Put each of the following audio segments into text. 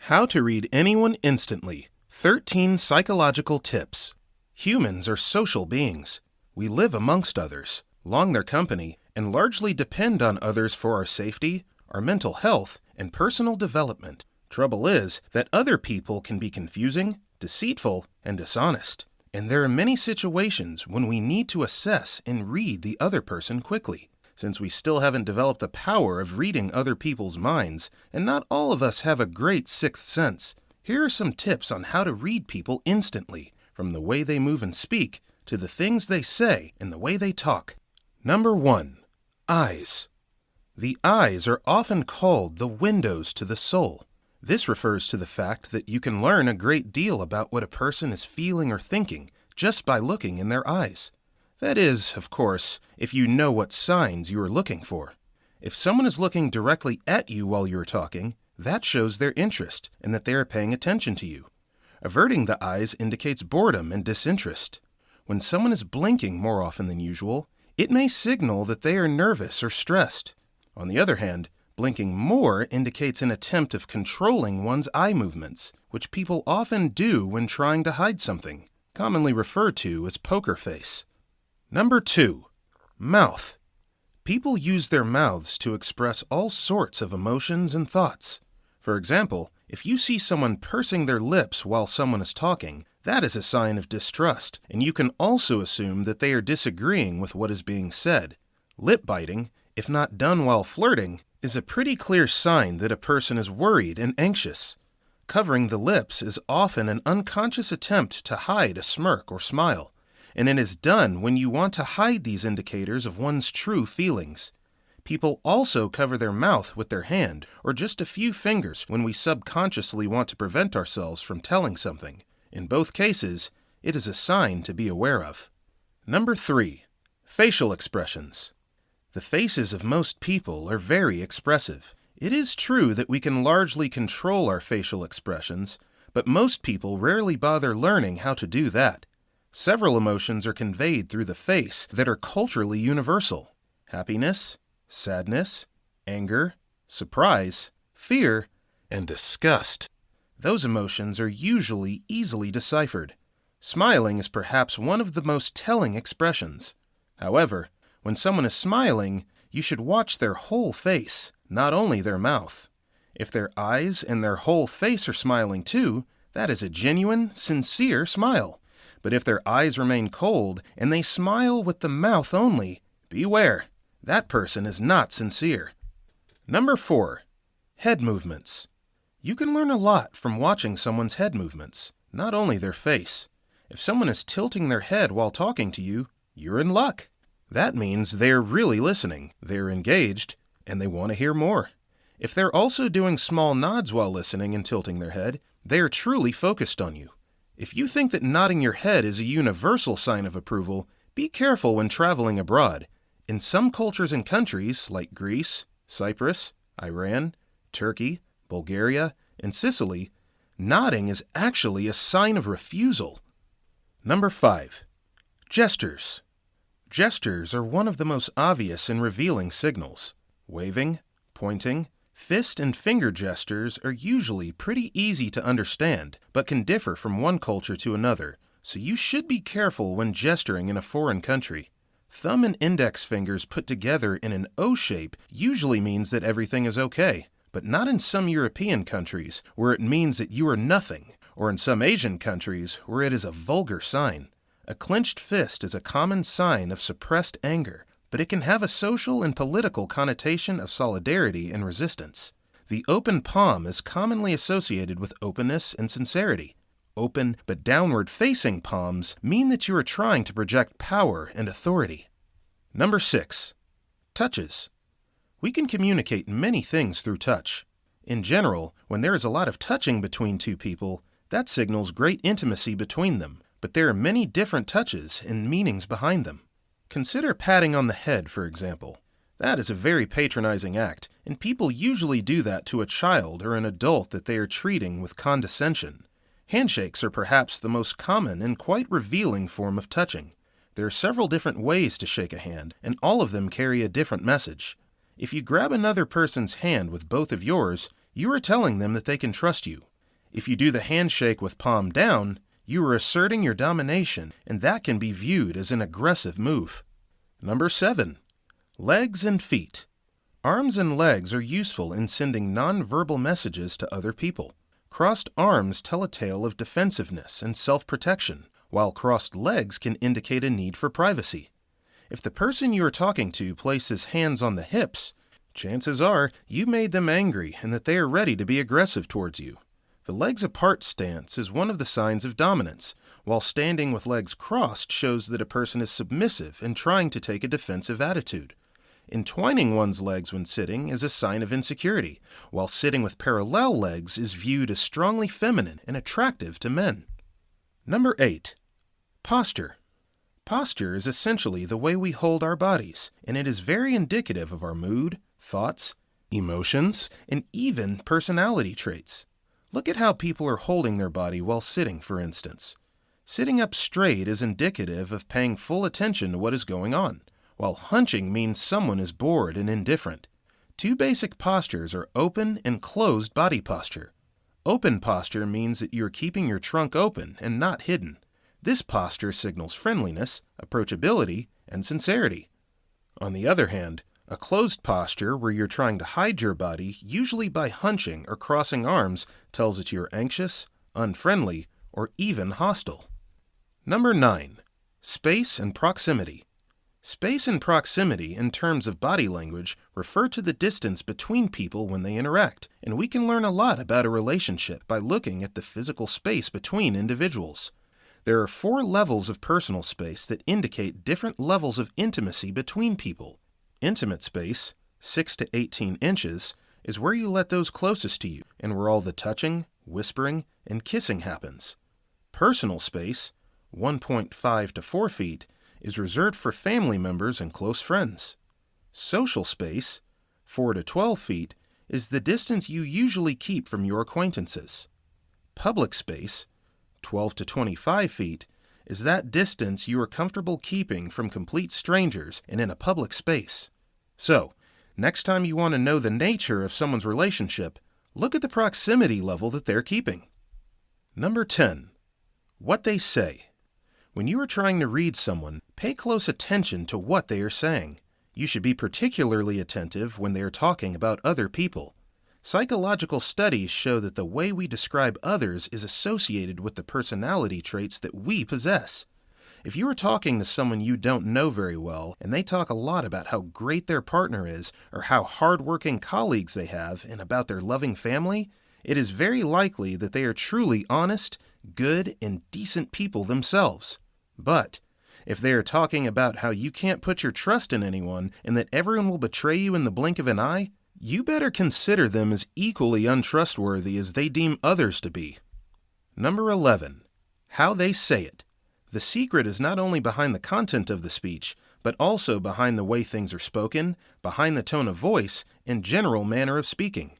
How to read anyone instantly. 13 psychological tips. Humans are social beings. We live amongst others, long their company, and largely depend on others for our safety, our mental health, and personal development. Trouble is that other people can be confusing, deceitful, and dishonest. And there are many situations when we need to assess and read the other person quickly. Since we still haven't developed the power of reading other people's minds, and not all of us have a great sixth sense, here are some tips on how to read people instantly, from the way they move and speak, to the things they say and the way they talk. Number 1. Eyes. The eyes are often called the windows to the soul. This refers to the fact that you can learn a great deal about what a person is feeling or thinking just by looking in their eyes. That is, of course, if you know what signs you are looking for. If someone is looking directly at you while you are talking, that shows their interest and that they are paying attention to you. Averting the eyes indicates boredom and disinterest. When someone is blinking more often than usual, it may signal that they are nervous or stressed. On the other hand, blinking more indicates an attempt of controlling one's eye movements, which people often do when trying to hide something, commonly referred to as poker face. Number 2. Mouth. People use their mouths to express all sorts of emotions and thoughts. For example, if you see someone pursing their lips while someone is talking, that is a sign of distrust, and you can also assume that they are disagreeing with what is being said. Lip biting, if not done while flirting, is a pretty clear sign that a person is worried and anxious. Covering the lips is often an unconscious attempt to hide a smirk or smile, and it is done when you want to hide these indicators of one's true feelings. People also cover their mouth with their hand or just a few fingers when we subconsciously want to prevent ourselves from telling something. In both cases, it is a sign to be aware of. Number 3. Facial expressions. The faces of most people are very expressive. It is true that we can largely control our facial expressions, but most people rarely bother learning how to do that. Several emotions are conveyed through the face that are culturally universal: happiness, sadness, anger, surprise, fear, and disgust. Those emotions are usually easily deciphered. Smiling is perhaps one of the most telling expressions. However, when someone is smiling, you should watch their whole face, not only their mouth. If their eyes and their whole face are smiling too, that is a genuine, sincere smile. But if their eyes remain cold and they smile with the mouth only, beware, that person is not sincere. Number 4. Head movements. You can learn a lot from watching someone's head movements, not only their face. If someone is tilting their head while talking to you, you're in luck. That means they're really listening, they're engaged, and they want to hear more. If they're also doing small nods while listening and tilting their head, they are truly focused on you. If you think that nodding your head is a universal sign of approval, be careful when traveling abroad. In some cultures and countries like Greece, Cyprus, Iran, Turkey, Bulgaria, and Sicily, nodding is actually a sign of refusal. Number 5. Gestures. Gestures are one of the most obvious and revealing signals. Waving, pointing, fist and finger gestures are usually pretty easy to understand, but can differ from one culture to another, so you should be careful when gesturing in a foreign country. Thumb and index fingers put together in an O shape usually means that everything is okay, but not in some European countries where it means that you are nothing, or in some Asian countries where it is a vulgar sign. A clenched fist is a common sign of suppressed anger, but it can have a social and political connotation of solidarity and resistance. The open palm is commonly associated with openness and sincerity. Open but downward-facing palms mean that you are trying to project power and authority. Number 6. Touches. We can communicate many things through touch. In general, when there is a lot of touching between two people, that signals great intimacy between them, but there are many different touches and meanings behind them. Consider patting on the head, for example. That is a very patronizing act, and people usually do that to a child or an adult that they are treating with condescension. Handshakes are perhaps the most common and quite revealing form of touching. There are several different ways to shake a hand, and all of them carry a different message. If you grab another person's hand with both of yours, you are telling them that they can trust you. If you do the handshake with palm down, you are asserting your domination, and that can be viewed as an aggressive move. Number 7. Legs and feet. Arms and legs are useful in sending non-verbal messages to other people. Crossed arms tell a tale of defensiveness and self-protection, while crossed legs can indicate a need for privacy. If the person you are talking to places hands on the hips, chances are you made them angry and that they are ready to be aggressive towards you. The legs apart stance is one of the signs of dominance, while standing with legs crossed shows that a person is submissive and trying to take a defensive attitude. Entwining one's legs when sitting is a sign of insecurity, while sitting with parallel legs is viewed as strongly feminine and attractive to men. Number 8. Posture. Posture is essentially the way we hold our bodies, and it is very indicative of our mood, thoughts, emotions, and even personality traits. Look at how people are holding their body while sitting, for instance. Sitting up straight is indicative of paying full attention to what is going on, while hunching means someone is bored and indifferent. Two basic postures are open and closed body posture. Open posture means that you are keeping your trunk open and not hidden. This posture signals friendliness, approachability, and sincerity. On the other hand, a closed posture where you're trying to hide your body, usually by hunching or crossing arms, tells that you're anxious, unfriendly, or even hostile. Number 9. Space and proximity. Space and proximity, in terms of body language, refer to the distance between people when they interact, and we can learn a lot about a relationship by looking at the physical space between individuals. There are 4 levels of personal space that indicate different levels of intimacy between people. Intimate space, 6 to 18 inches, is where you let those closest to you and where all the touching, whispering, and kissing happens. Personal space, 1.5 to 4 feet, is reserved for family members and close friends. Social space, 4 to 12 feet, is the distance you usually keep from your acquaintances. Public space, 12 to 25 feet, is that distance you are comfortable keeping from complete strangers and in a public space. So, next time you want to know the nature of someone's relationship, look at the proximity level that they're keeping. Number 10. What they say. When you are trying to read someone, pay close attention to what they are saying. You should be particularly attentive when they are talking about other people. Psychological studies show that the way we describe others is associated with the personality traits that we possess. If you are talking to someone you don't know very well, and they talk a lot about how great their partner is, or how hard-working colleagues they have, and about their loving family, it is very likely that they are truly honest, good, and decent people themselves. But if they are talking about how you can't put your trust in anyone, and that everyone will betray you in the blink of an eye, you better consider them as equally untrustworthy as they deem others to be. Number 11. How they say it. The secret is not only behind the content of the speech, but also behind the way things are spoken, behind the tone of voice, and general manner of speaking.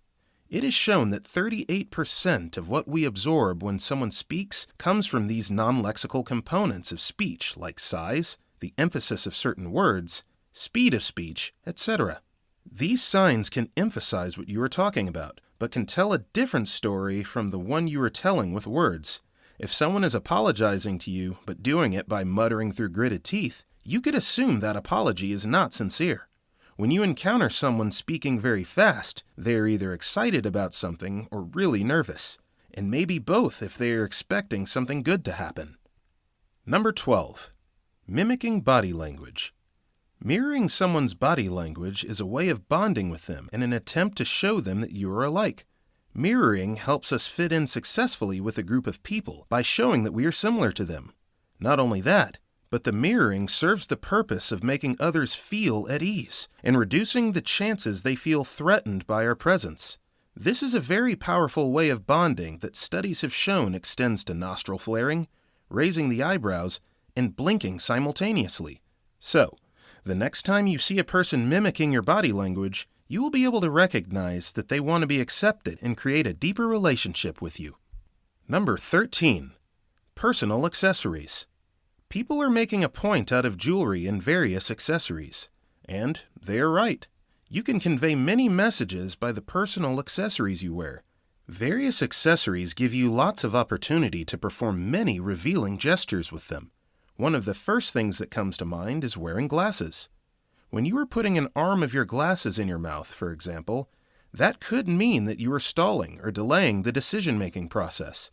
It is shown that 38% of what we absorb when someone speaks comes from these non-lexical components of speech, like size, the emphasis of certain words, speed of speech, etc. These signs can emphasize what you are talking about, but can tell a different story from the one you are telling with words. If someone is apologizing to you, but doing it by muttering through gritted teeth, you could assume that apology is not sincere. When you encounter someone speaking very fast, they are either excited about something or really nervous, and maybe both if they are expecting something good to happen. Number 12. Mimicking body language. Mirroring someone's body language is a way of bonding with them and an attempt to show them that you are alike. Mirroring helps us fit in successfully with a group of people by showing that we are similar to them. Not only that, but the mirroring serves the purpose of making others feel at ease and reducing the chances they feel threatened by our presence. This is a very powerful way of bonding that studies have shown extends to nostril flaring, raising the eyebrows, and blinking simultaneously. So, the next time you see a person mimicking your body language, you will be able to recognize that they want to be accepted and create a deeper relationship with you. Number 13. Personal accessories. People are making a point out of jewelry and various accessories. And they are right. You can convey many messages by the personal accessories you wear. Various accessories give you lots of opportunity to perform many revealing gestures with them. One of the first things that comes to mind is wearing glasses. When you are putting an arm of your glasses in your mouth, for example, that could mean that you are stalling or delaying the decision-making process.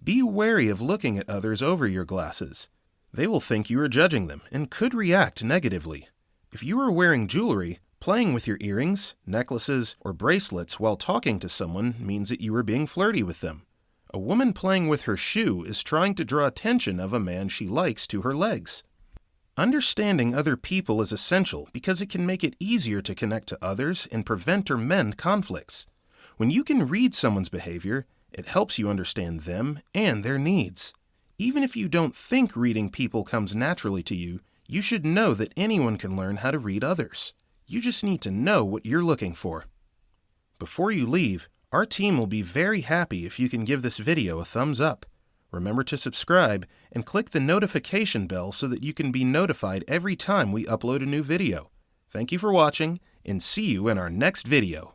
Be wary of looking at others over your glasses. They will think you are judging them and could react negatively. If you are wearing jewelry, playing with your earrings, necklaces, or bracelets while talking to someone means that you are being flirty with them. A woman playing with her shoe is trying to draw attention of a man she likes to her legs. Understanding other people is essential because it can make it easier to connect to others and prevent or mend conflicts. When you can read someone's behavior, it helps you understand them and their needs. Even if you don't think reading people comes naturally to you, you should know that anyone can learn how to read others. You just need to know what you're looking for. Before you leave, our team will be very happy if you can give this video a thumbs up. Remember to subscribe and click the notification bell so that you can be notified every time we upload a new video. Thank you for watching, and see you in our next video.